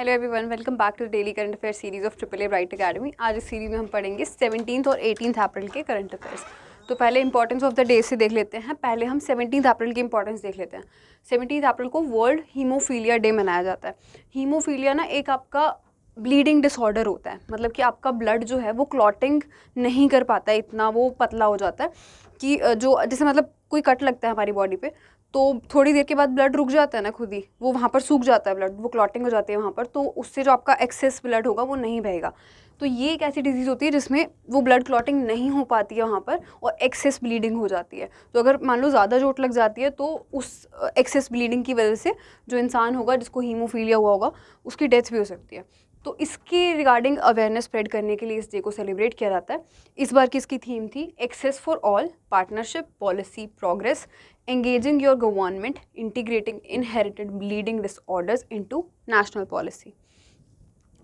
Hello everyone, welcome back to the daily current affair series of triple A Bright Academy. आज इस series में हम पढ़ेंगे 17 और 18 अप्रैल के करंट अफेयर्स। तो पहले इंपॉर्टेंस ऑफ द डे से देख लेते हैं। पहले हम 17 अप्रैल की इंपॉर्टेंस देख लेते हैं। 17 अप्रैल को वर्ल्ड हीमोफीलिया डे मनाया जाता है। हीमोफीलिया ना एक आपका ब्लीडिंग डिसऑर्डर होता है, मतलब कि आपका ब्लड जो है वो क्लॉटिंग नहीं कर पाता है, इतना वो पतला हो जाता है कि जो जैसे मतलब कोई कट लगता है हमारी बॉडी पे तो थोड़ी देर के बाद ब्लड रुक जाता है ना, खुद ही वो वहाँ पर सूख जाता है ब्लड, वो क्लॉटिंग हो जाती है वहाँ पर, तो उससे जो आपका एक्सेस ब्लड होगा वो नहीं बहेगा। तो ये एक ऐसी डिजीज़ होती है जिसमें वो ब्लड क्लॉटिंग नहीं हो पाती है वहाँ पर और एक्सेस ब्लीडिंग हो जाती है। तो अगर मान लो ज़्यादा चोट लग जाती है तो उस एक्सेस ब्लीडिंग की वजह से जो इंसान होगा जिसको हीमोफीलिया हुआ होगा उसकी डेथ भी हो सकती है। तो इसके रिगार्डिंग अवेयरनेस स्प्रेड करने के लिए इस डे को सेलिब्रेट किया जाता है। इस बार की इसकी थीम थी access for all, partnership, policy, progress, engaging your government, integrating inherited bleeding disorders into national policy।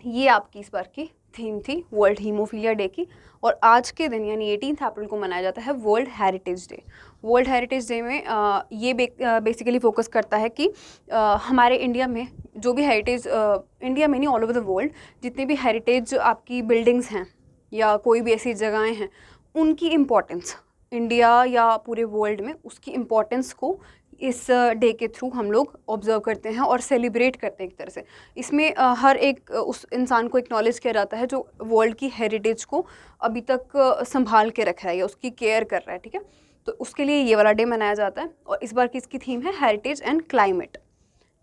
ये आपकी इस बार की थीम थी वर्ल्ड हीमोफीलिया डे की। और आज के दिन यानी 18 अप्रैल को मनाया जाता है world heritage day. World heritage day में ये बेसिकली फोकस करता है कि हमारे इंडिया में जो भी हेरिटेज, इंडिया में नहीं ऑल ओवर द वर्ल्ड जितने भी हेरिटेज आपकी बिल्डिंग्स हैं या कोई भी ऐसी जगहें हैं उनकी इम्पोर्टेंस इंडिया या पूरे वर्ल्ड में उसकी इम्पोर्टेंस को इस डे के थ्रू हम लोग ऑब्जर्व करते हैं और सेलिब्रेट करते हैं एक तरह से। इसमें हर एक उस इंसान को एक्नॉलेज किया जाता है जो वर्ल्ड की हेरिटेज को अभी तक संभाल के रखा है या उसकी केयर कर रहा है, ठीक है। तो उसके लिए ये वाला डे मनाया जाता है और इस बार की इसकी थीम है heritage and climate.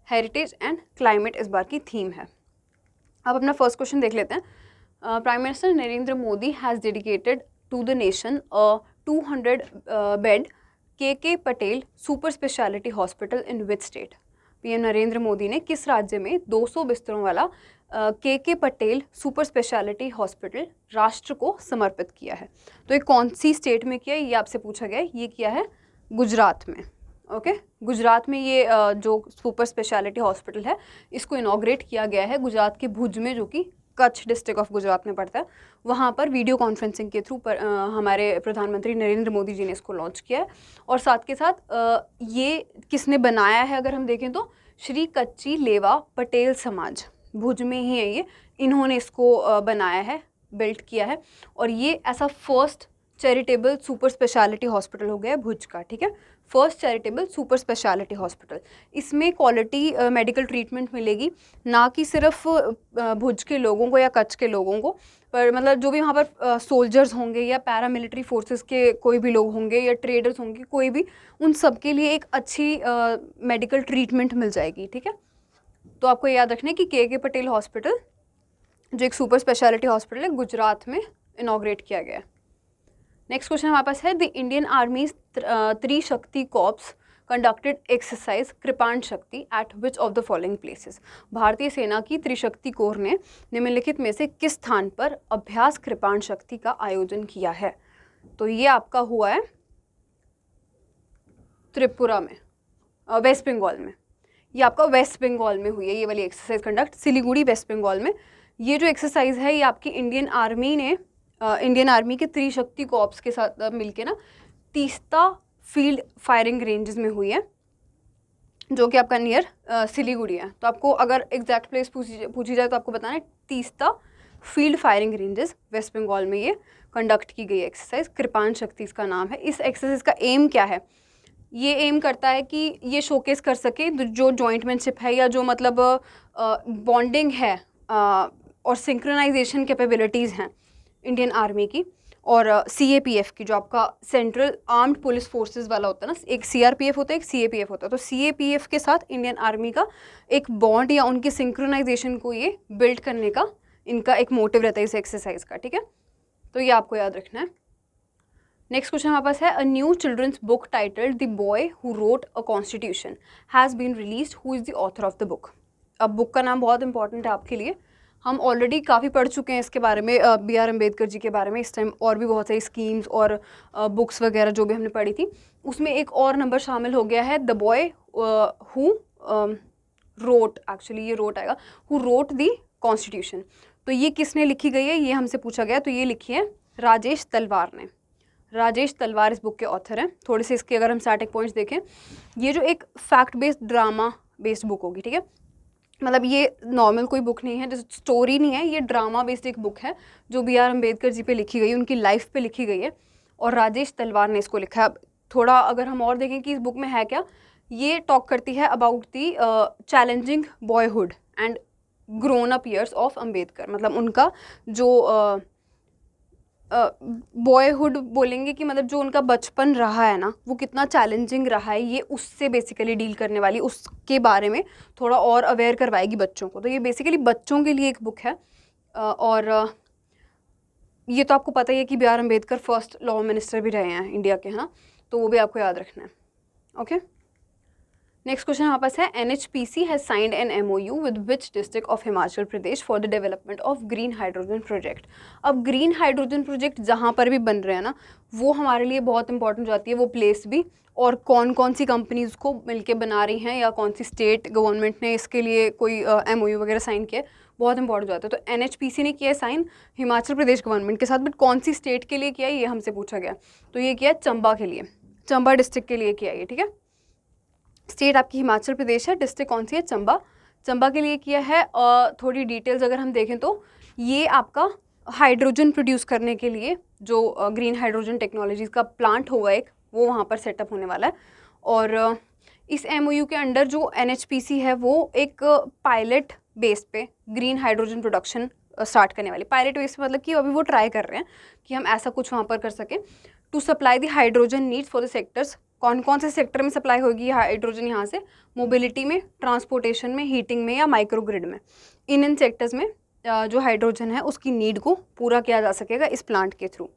Heritage and climate इस बार की थीम है। अब अपना फर्स्ट क्वेश्चन देख लेते हैं। Prime minister Narendra Modi has dedicated to the nation 200 bed K Patel super speciality hospital in which state. PM Narendra Modi ने किस राज्य में 200 बिस्तरों वाला के पटेल सुपर स्पेशलिटी हॉस्पिटल राष्ट्र को समर्पित किया है? तो ये कौन सी स्टेट में किया है ये आपसे पूछा गया है। ये किया है गुजरात में। ओके, गुजरात में ये जो सुपर स्पेशलिटी हॉस्पिटल है इसको इनॉग्रेट किया गया है गुजरात के भुज में, जो कि कच्छ डिस्ट्रिक्ट ऑफ गुजरात में पड़ता है। वहाँ पर वीडियो कॉन्फ्रेंसिंग के थ्रू पर हमारे प्रधानमंत्री नरेंद्र मोदी जी ने इसको लॉन्च किया है। और साथ के साथ ये किसने बनाया है अगर हम देखें तो श्री कच्ची लेवा पटेल समाज, भुज में ही है ये, इन्होंने इसको बनाया है, बिल्ट किया है। और ये ऐसा first charitable super speciality hospital हो गया भुज का, ठीक है। First charitable super speciality hospital. इसमें क्वालिटी मेडिकल ट्रीटमेंट मिलेगी, ना कि सिर्फ भुज के लोगों को या कच्छ के लोगों को, पर मतलब जो भी वहाँ पर सोल्जर्स होंगे या पैरामिलिट्री फोर्सेस के कोई भी लोग होंगे या ट्रेडर्स होंगे, कोई भी, उन सब के लिए एक अच्छी मेडिकल ट्रीटमेंट मिल जाएगी, ठीक है। तो आपको याद रखना है कि के पटेल हॉस्पिटल जो एक सुपर स्पेशलिटी हॉस्पिटल है गुजरात में इनॉग्रेट किया गया है। नेक्स्ट क्वेश्चन हमारे पास है the Indian army Trishakti corps conducted exercise Kripan Shakti at which of the following places. भारतीय सेना की त्रिशक्ति कोर ने निम्नलिखित में से किस स्थान पर अभ्यास कृपाण शक्ति का आयोजन किया है? तो ये आपका हुआ है त्रिपुरा में, वेस्ट बंगाल में। ये आपका वेस्ट बंगाल में हुई है ये वाली exercise conduct, Siliguri west Bengal में। ये जो एक्सरसाइज है ये आपकी इंडियन आर्मी ने इंडियन आर्मी के त्रिशक्ति कॉर्प्स के साथ मिलके ना तीस्ता फील्ड फायरिंग रेंजेस में हुई है, जो कि आपका नियर सिलीगुड़ी है। तो आपको अगर एग्जैक्ट प्लेस पूछी जाए तो आपको बताना है Teesta field firing ranges, west Bengal में ये कंडक्ट की गई एक्सरसाइज, कृपाण शक्ति इसका नाम है। इस एक्सरसाइज का एम क्या है? ये एम करता है कि ये शोकेस कर सके जो जॉइंटमैनशिप है या जो मतलब बॉन्डिंग है और सिंक्रोनाइजेशन कैपेबिलिटीज़ हैं इंडियन आर्मी की और CAPF की, जो आपका सेंट्रल आर्म्ड पुलिस फोर्सेस वाला होता है ना, एक CRPF होता है एक CAPF होता है। तो CAPF के साथ इंडियन आर्मी का एक बॉन्ड या उनकी सिंक्रोनाइजेशन को ये बिल्ड करने का इनका एक मोटिव रहता है इस एक्सरसाइज का, ठीक है। तो ये आपको याद रखना है। नेक्स्ट क्वेश्चन हमारे पास है a new children's book titled the boy who wrote a constitution has been released, who is the author of the book. अब बुक का नाम बहुत इंपॉर्टेंट है आपके लिए, हम ऑलरेडी काफ़ी पढ़ चुके हैं इसके बारे में, BR अम्बेडकर जी के बारे में। इस टाइम और भी बहुत सारी स्कीम्स और बुक्स वगैरह जो भी हमने पढ़ी थी उसमें एक और नंबर शामिल हो गया है, the boy who road, actually ये रोट आएगा, हु रोट द कॉन्स्टिट्यूशन। तो ये किसने लिखी गई है ये हमसे पूछा गया, तो ये लिखी है राजेश तलवार ने। राजेश तलवार इस बुक के ऑथर हैं। थोड़े से इसके अगर हम स्टैटिक पॉइंट्स देखें, ये जो एक fact based drama based book होगी, ठीक है। मतलब ये नॉर्मल कोई बुक नहीं है, जैसे स्टोरी नहीं है, ये ड्रामा बेस्ड एक बुक है जो B.R. अम्बेडकर जी पे लिखी गई है, उनकी लाइफ पे लिखी गई है और राजेश तलवार ने इसको लिखा है। अब थोड़ा अगर हम और देखें कि इस बुक में है क्या, ये टॉक करती है about the challenging boyhood and grown up years of Ambedkar, मतलब उनका जो बॉयहुड बोलेंगे कि मतलब जो उनका बचपन रहा है ना वो कितना चैलेंजिंग रहा है, ये उससे बेसिकली डील करने वाली, उसके बारे में थोड़ा और अवेयर करवाएगी बच्चों को। तो ये बेसिकली बच्चों के लिए एक बुक है। और ये तो आपको पता ही है कि B.R. Ambedkar first law minister भी रहे हैं इंडिया के, है ना, तो वो भी आपको याद रखना है। ओके, नेक्स्ट क्वेश्चन हमारे पास है NHPC has signed an MOU with which district of Himachal Pradesh for the development of green hydrogen project. अब ग्रीन हाइड्रोजन प्रोजेक्ट जहाँ पर भी बन रहे हैं ना वो हमारे लिए बहुत इंपॉर्टेंट हो जाती है, वो प्लेस भी, और कौन कौन सी कंपनीज़ को मिलके बना रही हैं या कौन सी स्टेट गवर्नमेंट ने इसके लिए कोई MOU वगैरह साइन किया, बहुत इंपॉर्टेंट हो जाता है। तो NHPC ने किया है साइन हिमाचल प्रदेश गवर्नमेंट के साथ, बट कौन सी स्टेट के लिए किया है ये हमसे पूछा गया, तो ये किया चंबा के लिए, चंबा डिस्ट्रिक्ट के लिए किया है, ठीक है। स्टेट आपकी हिमाचल प्रदेश है, डिस्ट्रिक्ट कौन सी है, चंबा, चंबा के लिए किया है। थोड़ी डिटेल्स अगर हम देखें तो ये आपका हाइड्रोजन प्रोड्यूस करने के लिए जो ग्रीन हाइड्रोजन टेक्नोलॉजीज़ का प्लांट होगा एक, वो वहाँ पर सेटअप होने वाला है। और इस MOU के अंडर जो NHPC है वो एक पायलट बेस पे ग्रीन हाइड्रोजन प्रोडक्शन स्टार्ट करने वाली। पायलट बेस पे मतलब कि अभी वो ट्राई कर रहे हैं कि हम ऐसा कुछ वहाँ पर कर सकें to supply the hydrogen needs for the sectors. कौन कौन से सेक्टर में सप्लाई होगी हाइड्रोजन यहाँ से, मोबिलिटी में, ट्रांसपोर्टेशन में, हीटिंग में या माइक्रो ग्रिड में, इन सेक्टर्स में जो हाइड्रोजन है उसकी नीड को पूरा किया जा सकेगा इस प्लांट के थ्रू।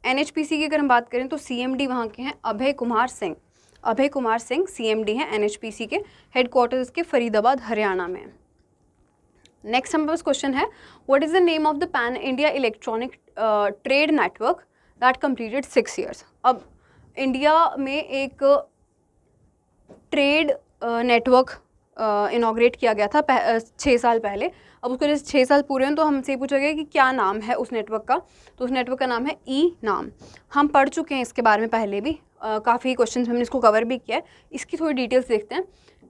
NHPC की अगर हम बात करें तो CMD वहाँ के हैं अभय कुमार सिंह, अभय कुमार सिंह CMD हैं NHPC के, हेडक्वार्टर्स के फरीदाबाद हरियाणा में। नेक्स्ट हमारे पास क्वेश्चन है what is the name of the pan India electronic trade network that completed 6 years। अब इंडिया में एक ट्रेड नेटवर्क इनॉग्रेट किया गया था 6 साल पहले। अब उसको जैसे 6 साल पूरे हैं तो हमसे पूछा गया कि क्या नाम है उस नेटवर्क का, तो उस नेटवर्क का नाम है ई-नाम। हम पढ़ चुके हैं इसके बारे में पहले भी, काफ़ी क्वेश्चन हमने इसको कवर भी किया है। इसकी थोड़ी डिटेल्स देखते हैं।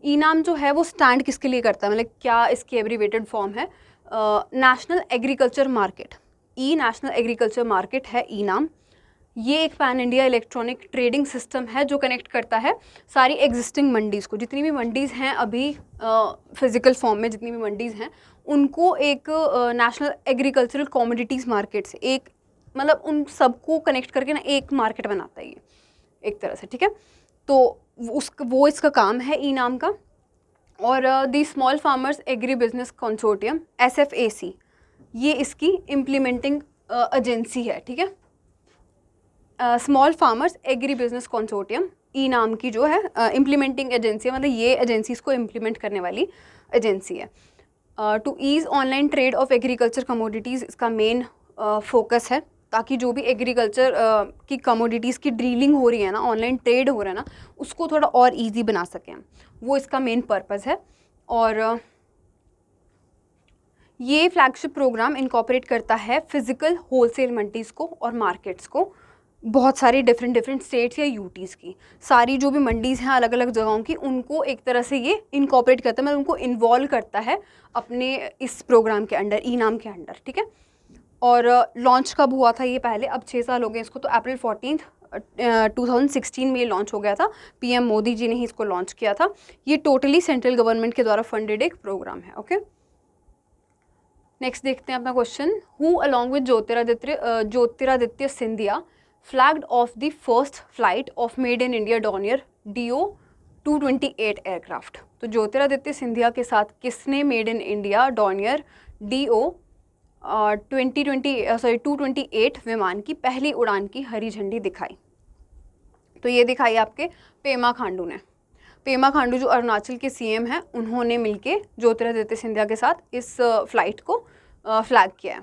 ई-नाम जो है वो स्टैंड किसके लिए करता है, मतलब क्या इसकी एब्रीवेटेड फॉर्म है, national agriculture market. National agriculture market है ई-नाम। ये एक pan India electronic trading system है जो कनेक्ट करता है सारी एग्जिस्टिंग मंडीज़ को, जितनी भी मंडीज़ हैं अभी फिजिकल फॉर्म में जितनी भी मंडीज़ हैं उनको एक नेशनल एग्रीकल्चरल कमोडिटीज़ मार्केट से एक, मतलब उन सबको कनेक्ट करके ना एक मार्केट बनाता है ये एक तरह से, ठीक है। तो वो इसका काम है ई-नाम का। और the small farmers agri business consortium SFAC, ये इसकी इम्प्लीमेंटिंग एजेंसी है, ठीक है। Small farmers agri business consortium e-NAM की जो है इम्प्लीमेंटिंग एजेंसी है, मतलब ये एजेंसीज को इम्प्लीमेंट करने वाली एजेंसी है। To ease online trade of agriculture commodities इसका मेन फोकस है, ताकि जो भी एग्रीकल्चर की कमोडिटीज़ की डीलिंग हो रही है ना, ऑनलाइन ट्रेड हो रहा है ना, उसको थोड़ा और ईजी बना सकें, वो इसका मेन पर्पज़ है। और ये फ्लैगशिप प्रोग्राम इनकॉर्पोरेट करता है फिजिकल होलसेल मंडीज़ को और मार्केट्स को, बहुत सारी डिफरेंट स्टेट्स या यूटीज़ की सारी जो भी मंडीज़ हैं अलग अलग जगहों की, उनको एक तरह से ये इनकॉर्पोरेट करता है, मतलब उनको इन्वॉल्व करता है अपने इस प्रोग्राम के अंडर, ई-नाम के अंडर, ठीक है। और लॉन्च कब हुआ था ये पहले, अब 6 साल हो गए इसको, तो अप्रैल 14 2016 में ये लॉन्च हो गया था। PM मोदी जी ने ही इसको लॉन्च किया था। ये टोटली सेंट्रल गवर्नमेंट के द्वारा फंडेड एक प्रोग्राम है, ओके। नेक्स्ट देखते हैं अपना question, who along with Jyotiraditya Scindia flagged of the first flight of made in India Dornier DO-228 aircraft. तो ज्योतिरादित्य सिंधिया के साथ किसने made in India Dornier DO-228 विमान की पहली उड़ान की हरी झंडी दिखाई? तो ये दिखाई आपके पेमा खांडू ने। पेमा खांडू जो अरुणाचल के CM हैं, उन्होंने मिलके ज्योतिरादित्य सिंधिया के साथ इस फ्लाइट को फ्लैग किया है,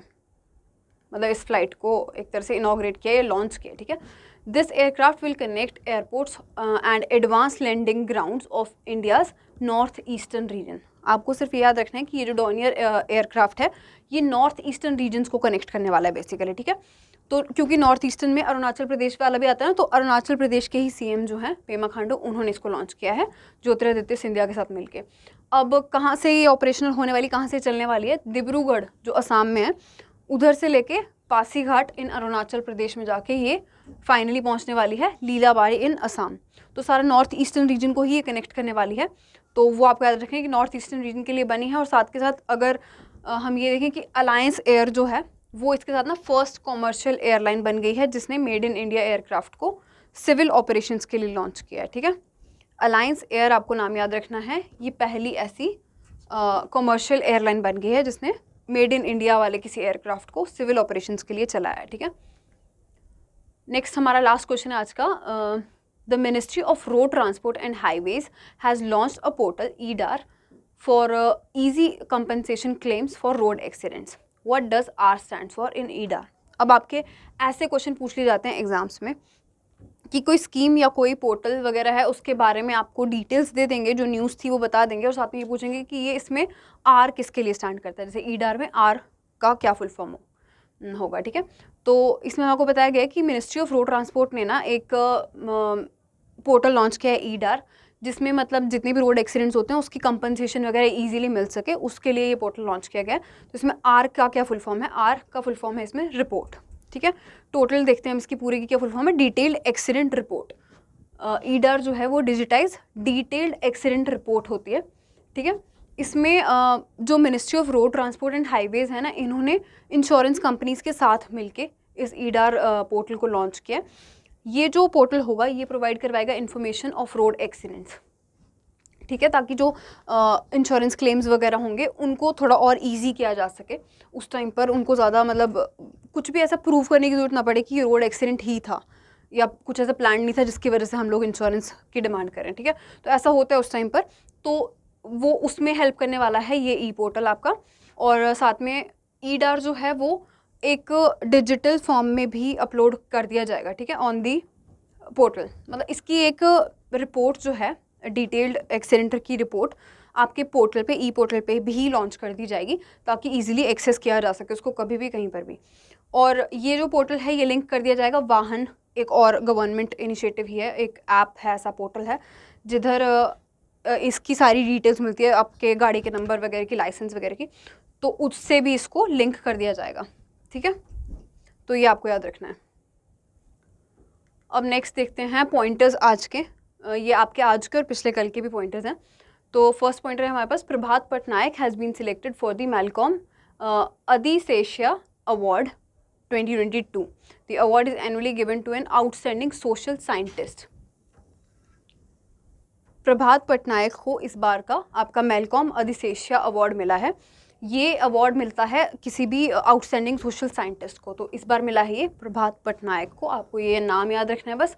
मतलब इस फ्लाइट को एक तरह से इनॉग्रेट किया या लॉन्च किया, ठीक है। This aircraft will connect airports and advance landing grounds of India's north eastern region. आपको सिर्फ याद रखना है कि ये जो डॉनियर एयरक्राफ्ट है ये नॉर्थ ईस्टर्न रीजन्स को कनेक्ट करने वाला है बेसिकली, ठीक है। तो क्योंकि नॉर्थ ईस्टर्न में अरुणाचल प्रदेश वाला भी आता है ना, तो अरुणाचल प्रदेश के ही CM जो हैं पेमा खांडू, उन्होंने इसको लॉन्च किया है ज्योतिरादित्य सिंधिया के साथ मिलके। अब कहाँ से ये ऑपरेशनल होने वाली, कहाँ से चलने वाली है? डिब्रूगढ़ जो असम में है, उधर से लेके पासीघाट इन अरुणाचल प्रदेश में जाके ये फाइनली पहुंचने वाली है लीलाबाड़ी इन असम। तो सारा नॉर्थ ईस्टर्न रीजन को ही ये कनेक्ट करने वाली है। तो वो आपको याद रखें कि नॉर्थ ईस्टर्न रीजन के लिए बनी है। और साथ के साथ अगर हम ये देखें कि अलायंस एयर जो है वो इसके साथ ना फर्स्ट कॉमर्शियल एयरलाइन बन गई है जिसने मेड इन इंडिया एयरक्राफ्ट को सिविल ऑपरेशंस के लिए लॉन्च किया है। ठीक है, अलायंस एयर आपको नाम याद रखना है। ये पहली ऐसी कॉमर्शियल एयरलाइन बन गई है जिसने मेड इन इंडिया वाले किसी एयरक्राफ्ट को सिविल ऑपरेशंस के लिए चलाया है। ठीक है, नेक्स्ट हमारा लास्ट क्वेश्चन है आज का। The ministry of road transport and highways has launched a portal eDAR for easy compensation claims for road accidents. What does R stand for in eDAR? अब आपके ऐसे क्वेश्चन पूछ लिए जाते हैं एग्जाम्स में कि कोई स्कीम या कोई पोर्टल वगैरह है, उसके बारे में आपको डिटेल्स दे देंगे, जो न्यूज़ थी वो बता देंगे, और साथ में ये पूछेंगे कि ये इसमें आर किसके लिए स्टैंड करता है। जैसे ईडार में आर का क्या फुल फॉर्म होगा। ठीक है, तो इसमें आपको बताया गया है कि मिनिस्ट्री ऑफ रोड ट्रांसपोर्ट ने ना एक पोर्टल लॉन्च किया है ईडार, जिसमें मतलब जितने भी रोड एक्सीडेंट्स होते हैं उसकी कंपनसेशन वगैरह इजीली मिल सके, उसके लिए ये पोर्टल लॉन्च किया गया है। तो इसमें आर का क्या फुल फॉर्म है? आर का फुल फॉर्म है इसमें रिपोर्ट। ठीक है, टोटल देखते हैं हम इसकी पूरी की क्या फुल फॉर्म है। Detailed accident report. ईडार जो है वो डिजिटाइज डिटेल्ड एक्सीडेंट रिपोर्ट होती है। ठीक है, इसमें जो ministry of road transport and highways है ना, इन्होंने इंश्योरेंस कंपनीज के साथ मिलके इस ईडार पोर्टल को लॉन्च किया। ये जो पोर्टल होगा ये प्रोवाइड करवाएगा इन्फॉर्मेशन ऑफ रोड एक्सीडेंट्स। ठीक है, ताकि जो इंश्योरेंस क्लेम्स वगैरह होंगे उनको थोड़ा और इजी किया जा सके। उस टाइम पर उनको ज़्यादा मतलब कुछ भी ऐसा प्रूव करने की ज़रूरत ना पड़े कि ये रोड एक्सीडेंट ही था या कुछ ऐसा प्लान नहीं था जिसकी वजह से हम लोग इंश्योरेंस की डिमांड करें। ठीक है, तो ऐसा होता है उस टाइम पर, तो वो उसमें हेल्प करने वाला है ये ई पोर्टल आपका। और साथ में ईडार जो है वो एक डिजिटल फॉर्म में भी अपलोड कर दिया जाएगा। ठीक है, ऑन दी पोर्टल। मतलब इसकी एक रिपोर्ट जो है डिटेल्ड एक्सीडेंट की रिपोर्ट आपके पोर्टल पे, ई पोर्टल पे भी लॉन्च कर दी जाएगी ताकि इजीली एक्सेस किया जा सके उसको कभी भी कहीं पर भी। और ये जो पोर्टल है ये लिंक कर दिया जाएगा वाहन, एक और गवर्नमेंट इनिशिएटिव ही है, एक ऐप है, ऐसा पोर्टल है जिधर इसकी सारी डिटेल्स मिलती है, आपके गाड़ी के नंबर वगैरह की, लाइसेंस वगैरह की, तो उससे भी इसको लिंक कर दिया जाएगा। ठीक है, तो ये आपको याद रखना है। अब नेक्स्ट देखते हैं पॉइंटर्स आज के। ये आपके आज के और पिछले कल के भी पॉइंटर्स हैं। तो फर्स्ट पॉइंटर है हमारे पास, Prabhat Patnaik has been selected for the Malcolm Adiseshiah award 2022. The award is annually given to an outstanding social scientist. प्रभात पटनायक को इस बार का आपका मैलकॉम अधिशेष्या अवार्ड मिला है। ये अवार्ड मिलता है किसी भी आउटस्टैंडिंग सोशल साइंटिस्ट को, तो इस बार मिला है ये प्रभात पटनायक को। आपको ये नाम याद रखना है बस,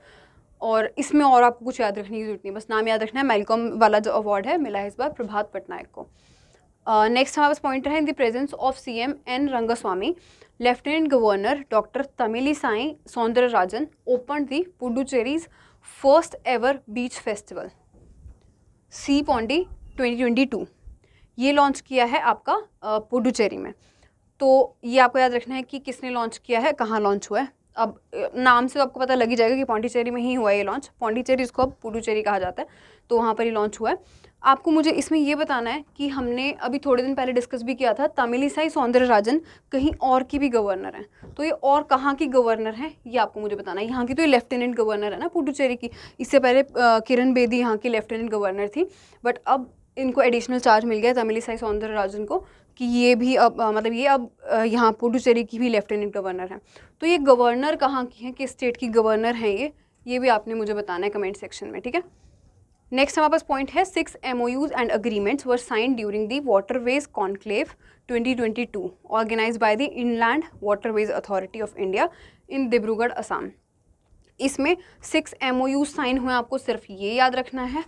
और इसमें और आपको कुछ याद रखने की जरूरत नहीं, बस नाम याद रखना है। मैलकॉम वाला जो अवार्ड है मिला है इस बार प्रभात पटनायक को। नेक्स्ट हमारे पास पॉइंटर है, in the presence of CM N Rangaswamy, lieutenant governor doctor Tamilisai Soundararajan open the Puducherry's first ever beach festival sea Pondy 2022। ये लॉन्च किया है आपका पुडुचेरी में। तो ये आपको याद रखना है कि किसने लॉन्च किया है, कहाँ लॉन्च हुआ है। अब नाम से तो आपको पता लग ही जाएगा कि पौंडीचेरी में ही हुआ है ये लॉन्च। पौंडीचेरी इसको अब पुडुचेरी कहा जाता है, तो वहाँ पर ही लॉन्च हुआ है। आपको मुझे इसमें ये बताना है कि हमने अभी थोड़े दिन पहले डिस्कस भी किया था, तमिलिसाई सौंदरराजन कहीं और की भी गवर्नर हैं, तो ये और कहाँ की गवर्नर हैं ये आपको मुझे बताना है। यहाँ की तो ये लेफ्टिनेंट गवर्नर है ना पुडुचेरी की, इससे पहले किरण बेदी यहाँ की लेफ्टिनेंट गवर्नर थी, बट अब इनको एडिशनल चार्ज मिल गया तमिलिसाई सौंदरराजन को कि ये भी अब मतलब ये अब यहाँ पुडुचेरी की भी लेफ्टिनेंट गवर्नर हैं। तो ये गवर्नर कहाँ की हैं, किस स्टेट की गवर्नर हैं ये भी आपने मुझे बताना है कमेंट सेक्शन में। ठीक है, नेक्स्ट हमारे पास पॉइंट है, 6 MOUs and agreements were signed during the waterways conclave 2022 organised by the inland waterways authority of India in Dibrugarh Assam. इसमें 6 MOUs साइन हुए, आपको सिर्फ ये याद रखना है।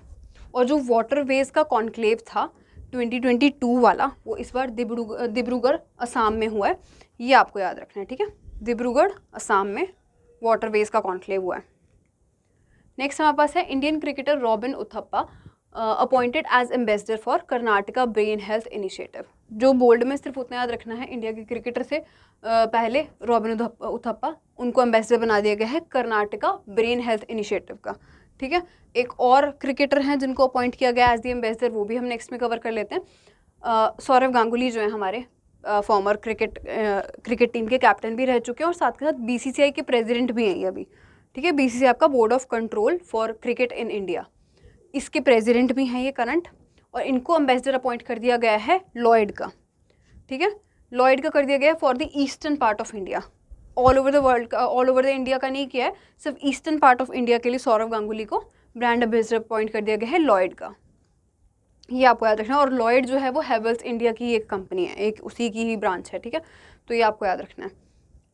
और जो वाटरवेज का कॉन्क्लेव था 2022 वाला, वो इस बार डिब्रूगढ़ असम में हुआ है, ये आपको याद रखना है। ठीक है, डिब्रूगढ़ असम में वाटरवेज का कॉन्क्लेव हुआ है। नेक्स्ट हमारे पास है, Indian cricketer Robin Uthappa appointed as ambassador for Karnataka brain health initiative. जो बोल्ड में सिर्फ उतना याद रखना है, इंडिया के क्रिकेटर से पहले रॉबिन उथप्पा, उनको एम्बेसडर बना दिया गया है कर्नाटका ब्रेन हेल्थ इनिशिएटिव का। ठीक है। एक और क्रिकेटर हैं जिनको अपॉइंट किया गया एज दी एम्बेसडर, वो भी हम नेक्स्ट में कवर कर लेते हैं। सौरव गांगुली जो है हमारे फॉर्मर क्रिकेट टीम के कैप्टन भी रह चुके हैं और साथ के साथ बीसीसीआई के प्रेसिडेंट भी हैं ये अभी, ठीक है। बीसीसीआई आपका board of control for cricket in India, इसके प्रेसिडेंट भी हैं ये करंट, और इनको एम्बेसडर अपॉइंट कर दिया गया है लॉयड का, ठीक है। लॉयड का कर दिया गया है for the eastern part of India, all over the world, all over the India का नहीं किया है, सिर्फ ईस्टर्न पार्ट ऑफ इंडिया के लिए सौरव गांगुली को ब्रांड एम्बेसडर अपॉइंट कर दिया गया है लॉयड का, ये आपको याद रखना है। और लॉयड जो है वो हैवेल्स इंडिया की एक कंपनी है, एक उसी की ही ब्रांच है, ठीक है, तो ये आपको याद रखना है।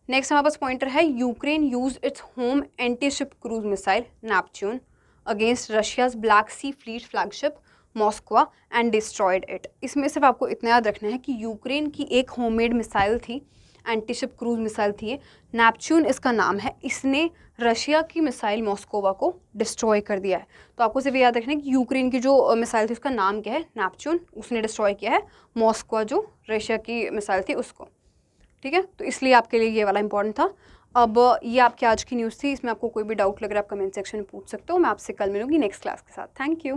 नेक्स्ट हमारे पास पॉइंटर है, Ukraine use its home anti ship cruise missile Neptune against Russia's Black Sea fleet flagship Moskva and destroyed it. इसमें सिर्फ आपको इतना याद रखना है कि यूक्रेन की एक होममेड मिसाइल थी, एंटी शिप क्रूज मिसाइल थी ये, नेपच्यून इसका नाम है, इसने रशिया की मिसाइल मॉस्कोवा को डिस्ट्रॉय कर दिया है। तो आपको सिर्फ याद रखना है कि यूक्रेन की जो मिसाइल थी उसका नाम क्या है, नेपच्यून, उसने डिस्ट्रॉय किया है मॉस्कोवा जो रशिया की मिसाइल थी उसको, ठीक है। तो इसलिए आपके लिए ये वाला इंपॉर्टेंट था। अब ये आपकी आज की न्यूज़ थी, इसमें आपको कोई भी डाउट लग रहा है आप कमेंट सेक्शन में पूछ सकते हो। मैं आपसे कल मिलूंगी नेक्स्ट क्लास के साथ। Thank you.